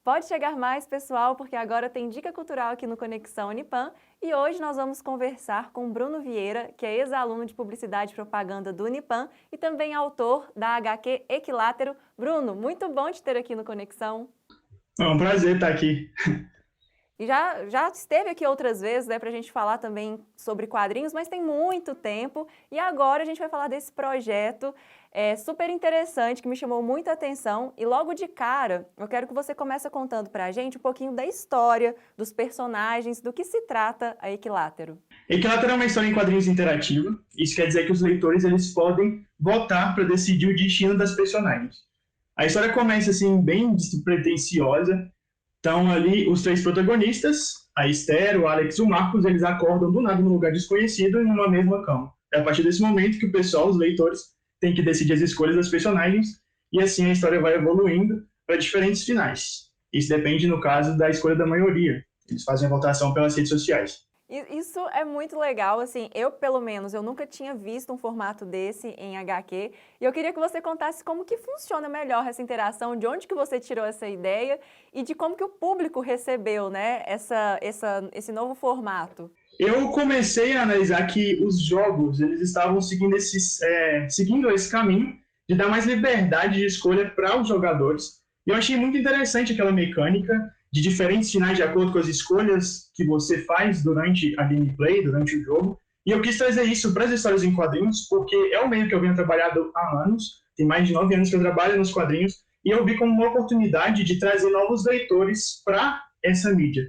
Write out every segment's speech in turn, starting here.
Pode chegar mais, pessoal, porque agora tem dica cultural aqui no Conexão Unipan e hoje nós vamos conversar com Bruno Vieira, que é ex-aluno de Publicidade e Propaganda do Unipan e também autor da HQ Equilátero. Bruno, muito bom te ter aqui no Conexão. É um prazer estar aqui. E já esteve aqui outras vezes, né, para a gente falar também sobre quadrinhos, mas tem muito tempo. E agora a gente vai falar desse projeto super interessante, que me chamou muita atenção. E logo de cara, eu quero que você comece contando para a gente um pouquinho da história, dos personagens, do que se trata a Equilátero. Equilátero é uma história em quadrinhos interativa. Isso quer dizer que os leitores eles podem votar para decidir o destino das personagens. A história começa assim bem despretensiosa. Então ali os três protagonistas, a Esther, o Alex e o Marcos, eles acordam do nada num lugar desconhecido em uma mesma cama. É a partir desse momento que o pessoal, os leitores, tem que decidir as escolhas das personagens e assim a história vai evoluindo para diferentes finais. Isso depende, no caso, da escolha da maioria. Eles fazem a votação pelas redes sociais. Isso é muito legal, assim, eu pelo menos, eu nunca tinha visto um formato desse em HQ, e eu queria que você contasse como que funciona melhor essa interação, de onde que você tirou essa ideia e de como que o público recebeu, né, esse novo formato. Eu comecei a analisar que os jogos eles estavam seguindo esse caminho de dar mais liberdade de escolha para os jogadores. E eu achei muito interessante aquela mecânica de diferentes finais de acordo com as escolhas que você faz durante a gameplay, durante o jogo. E eu quis trazer isso para as histórias em quadrinhos, porque é um meio que eu venho trabalhando há anos, tem mais de 9 anos que eu trabalho nos quadrinhos, e eu vi como uma oportunidade de trazer novos leitores para essa mídia.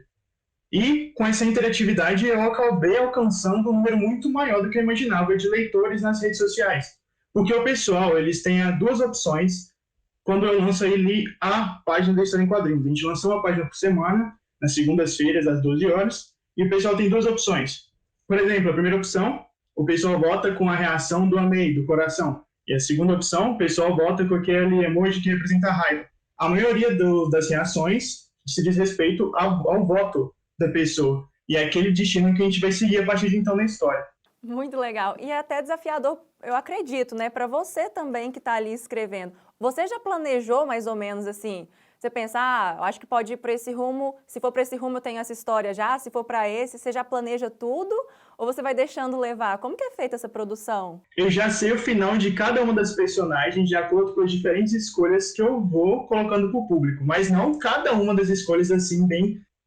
E com essa interatividade eu acabei alcançando um número muito maior do que eu imaginava de leitores nas redes sociais. Porque o pessoal, eles têm duas opções quando eu lanço ele a página da História em Quadrinhos. A gente lançou uma página por semana, nas segundas-feiras, às 12 horas, e o pessoal tem duas opções. Por exemplo, a primeira opção, o pessoal vota com a reação do amei, do coração. E a segunda opção, o pessoal vota com aquele emoji que representa a raiva. A maioria das reações se diz respeito ao voto da pessoa. E é aquele destino que a gente vai seguir a partir de então na história. Muito legal. E é até desafiador, eu acredito, né, para você também que está ali escrevendo. Você já planejou mais ou menos assim? Você pensa, eu acho que pode ir para esse rumo, se for para esse rumo eu tenho essa história já, se for para esse, você já planeja tudo ou você vai deixando levar? Como que é feita essa produção? Eu já sei o final de cada uma das personagens de acordo com as diferentes escolhas que eu vou colocando para o público, mas não cada uma das escolhas assim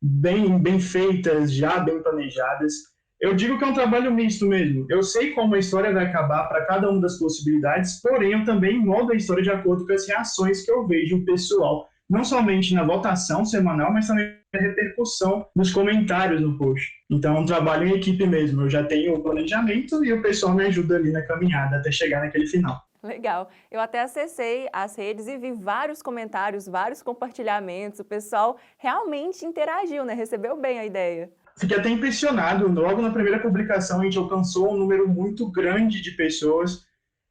bem feitas, já bem planejadas. Eu digo que é um trabalho misto mesmo. Eu sei como a história vai acabar para cada uma das possibilidades, porém eu também moldo a história de acordo com as reações que eu vejo o pessoal, não somente na votação semanal, mas também na repercussão nos comentários no post. Então é um trabalho em equipe mesmo. Eu já tenho o planejamento e o pessoal me ajuda ali na caminhada até chegar naquele final. Legal. Eu até acessei as redes e vi vários comentários, vários compartilhamentos. O pessoal realmente interagiu, né? Recebeu bem a ideia. Fiquei até impressionado. Logo na primeira publicação, a gente alcançou um número muito grande de pessoas.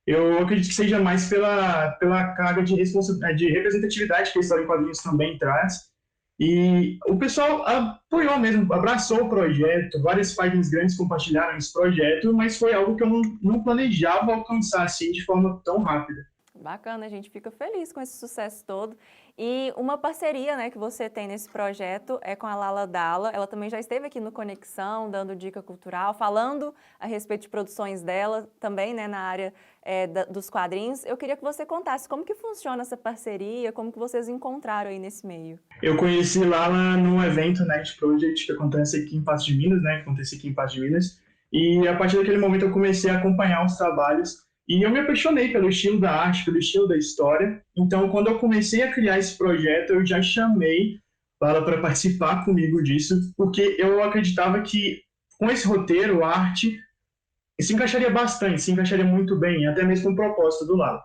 Eu acredito que seja mais pela carga de representatividade que a história em quadrinhos também traz. E o pessoal apoiou mesmo, abraçou o projeto. Várias páginas grandes compartilharam esse projeto, mas foi algo que eu não planejava alcançar assim de forma tão rápida. Bacana, a gente fica feliz com esse sucesso todo. E uma parceria, né, que você tem nesse projeto é com a Lala Dalla. Ela também já esteve aqui no Conexão, dando dica cultural, falando a respeito de produções dela, também, né, na área dos quadrinhos. Eu queria que você contasse como que funciona essa parceria, como que vocês encontraram aí nesse meio. Eu conheci Lala num evento Night Project que acontece aqui em Patos de Minas, né? Que acontece aqui em Patos de Minas. E a partir daquele momento eu comecei a acompanhar os trabalhos e eu me apaixonei pelo estilo da arte, pelo estilo da história. Então, quando eu comecei a criar esse projeto, eu já chamei Lala para participar comigo disso, porque eu acreditava que com esse roteiro, a arte se encaixaria bastante, se encaixaria muito bem, até mesmo com o propósito do Lala.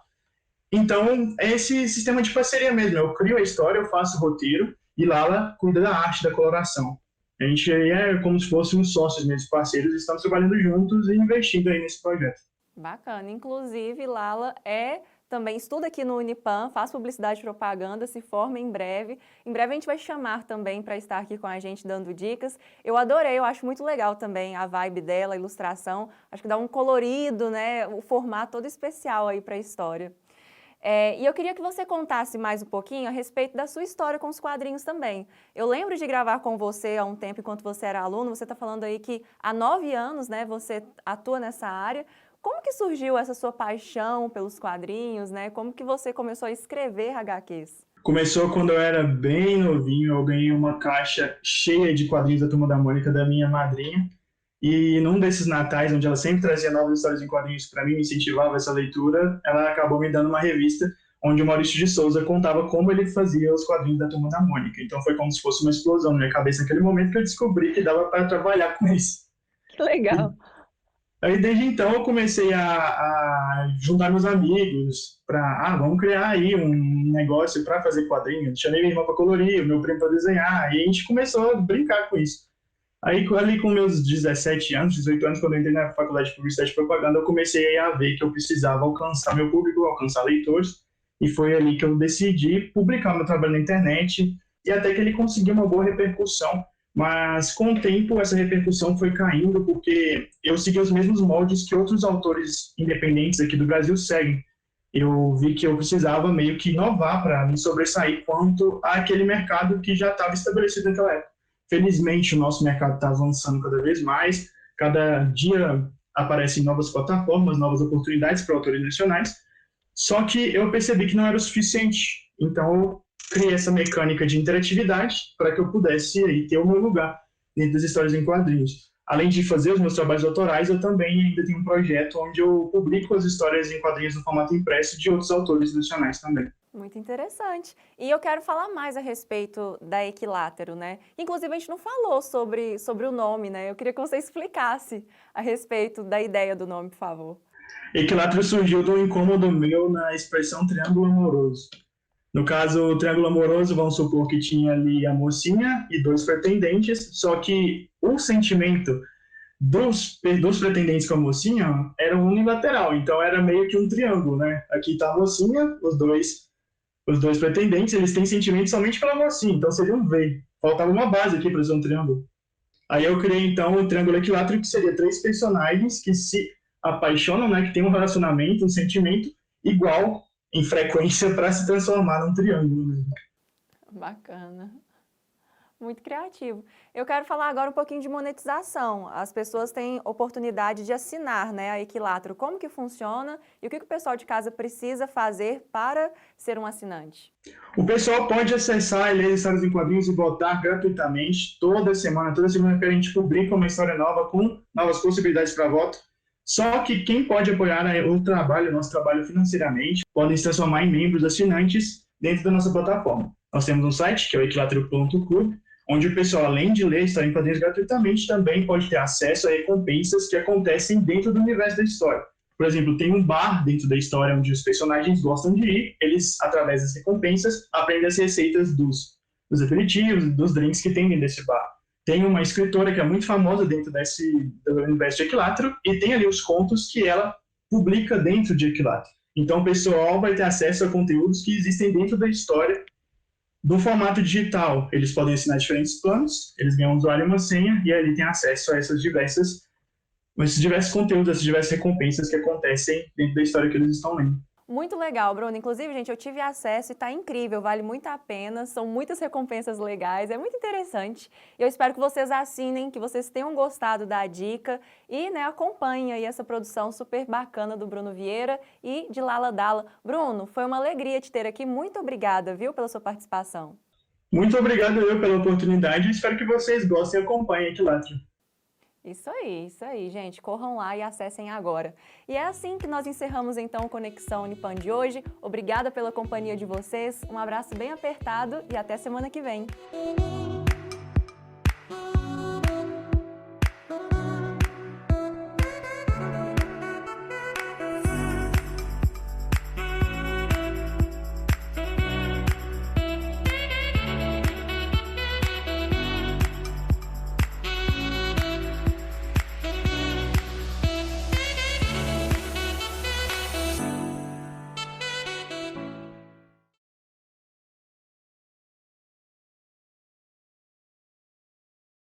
Então, é esse sistema de parceria mesmo. Eu crio a história, eu faço o roteiro e Lala cuida da arte, da coloração. A gente aí é como se fôssemos sócios mesmo, parceiros, e estamos trabalhando juntos e investindo aí nesse projeto. Bacana. Inclusive, Lala também estuda aqui no Unipan, faz publicidade e propaganda, se forma em breve. Em breve a gente vai chamar também para estar aqui com a gente dando dicas. Eu adorei, eu acho muito legal também a vibe dela, a ilustração. Acho que dá um colorido, né? O formato todo especial aí para a história. E eu queria que você contasse mais um pouquinho a respeito da sua história com os quadrinhos também. Eu lembro de gravar com você há um tempo, enquanto você era aluno, você está falando aí que há 9 anos, né, você atua nessa área. Como que surgiu essa sua paixão pelos quadrinhos, né? Como que você começou a escrever HQs? Começou quando eu era bem novinho, eu ganhei uma caixa cheia de quadrinhos da Turma da Mônica da minha madrinha. E num desses natais, onde ela sempre trazia novas histórias em quadrinhos para mim, me incentivava essa leitura, ela acabou me dando uma revista onde o Maurício de Souza contava como ele fazia os quadrinhos da Turma da Mônica. Então foi como se fosse uma explosão na minha cabeça naquele momento que eu descobri que dava para trabalhar com isso. Que legal. Aí desde então eu comecei a juntar meus amigos para, vamos criar aí um negócio para fazer quadrinhos. Chamei minha irmã para colorir, o meu primo para desenhar, e a gente começou a brincar com isso. Aí ali com meus 17 anos, 18 anos, quando eu entrei na faculdade de Publicidade e Propaganda, eu comecei a ver que eu precisava alcançar meu público, alcançar leitores, e foi ali que eu decidi publicar meu trabalho na internet, e até que ele conseguiu uma boa repercussão. Mas com o tempo essa repercussão foi caindo porque eu segui os mesmos moldes que outros autores independentes aqui do Brasil seguem. Eu vi que eu precisava meio que inovar para me sobressair quanto àquele mercado que já estava estabelecido naquela época. Felizmente o nosso mercado está avançando cada vez mais, cada dia aparecem novas plataformas, novas oportunidades para autores nacionais, só que eu percebi que não era o suficiente. Então eu criei essa mecânica de interatividade para que eu pudesse aí ter o meu lugar dentro das histórias em quadrinhos. Além de fazer os meus trabalhos autorais, eu também ainda tenho um projeto onde eu publico as histórias em quadrinhos no formato impresso de outros autores nacionais também. Muito interessante. E eu quero falar mais a respeito da Equilátero, né? Inclusive, a gente não falou sobre o nome, né? Eu queria que você explicasse a respeito da ideia do nome, por favor. Equilátero surgiu de um incômodo meu na expressão triângulo amoroso. No caso, o triângulo amoroso, vamos supor que tinha ali a mocinha e 2 pretendentes, só que o sentimento dos pretendentes com a mocinha era unilateral, então era meio que um triângulo, né? Aqui está a mocinha, os dois pretendentes, eles têm sentimento somente pela mocinha, então seria um V. Faltava uma base aqui para ser um triângulo. Aí eu criei, então, o triângulo equilátero, que seria 3 personagens que se apaixonam, né? Que tem um relacionamento, um sentimento igual em frequência para se transformar num triângulo mesmo. Bacana. Muito criativo. Eu quero falar agora um pouquinho de monetização. As pessoas têm oportunidade de assinar, né, a Equilátero. Como que funciona e o que o pessoal de casa precisa fazer para ser um assinante? O pessoal pode acessar e ler histórias em quadrinhos e votar gratuitamente toda semana que a gente publica uma história nova com novas possibilidades para voto. Só que quem pode apoiar o nosso trabalho financeiramente, podem se transformar em membros assinantes dentro da nossa plataforma. Nós temos um site, que é o equilátero.club, onde o pessoal, além de ler história em quadrinhos gratuitamente, também pode ter acesso a recompensas que acontecem dentro do universo da história. Por exemplo, tem um bar dentro da história onde os personagens gostam de ir, eles, através das recompensas, aprendem as receitas dos aperitivos, dos drinks que tem dentro desse bar. Tem uma escritora que é muito famosa dentro do universo de Equilátero e tem ali os contos que ela publica dentro de Equilátero. Então o pessoal vai ter acesso a conteúdos que existem dentro da história no formato digital. Eles podem assinar diferentes planos, eles ganham um usuário e uma senha e ali tem acesso a esses diversos conteúdos, essas diversas recompensas que acontecem dentro da história que eles estão lendo. Muito legal, Bruno. Inclusive, gente, eu tive acesso e está incrível, vale muito a pena, são muitas recompensas legais, é muito interessante. Eu espero que vocês assinem, que vocês tenham gostado da dica e, né, acompanhem aí essa produção super bacana do Bruno Vieira e de Lala Dalla. Bruno, foi uma alegria te ter aqui, muito obrigada, viu, pela sua participação. Muito obrigado eu pela oportunidade e espero que vocês gostem e acompanhem Equilátero. Isso aí, gente. Corram lá e acessem agora. E é assim que nós encerramos, então, o Conexão Unipan de hoje. Obrigada pela companhia de vocês, um abraço bem apertado e até semana que vem.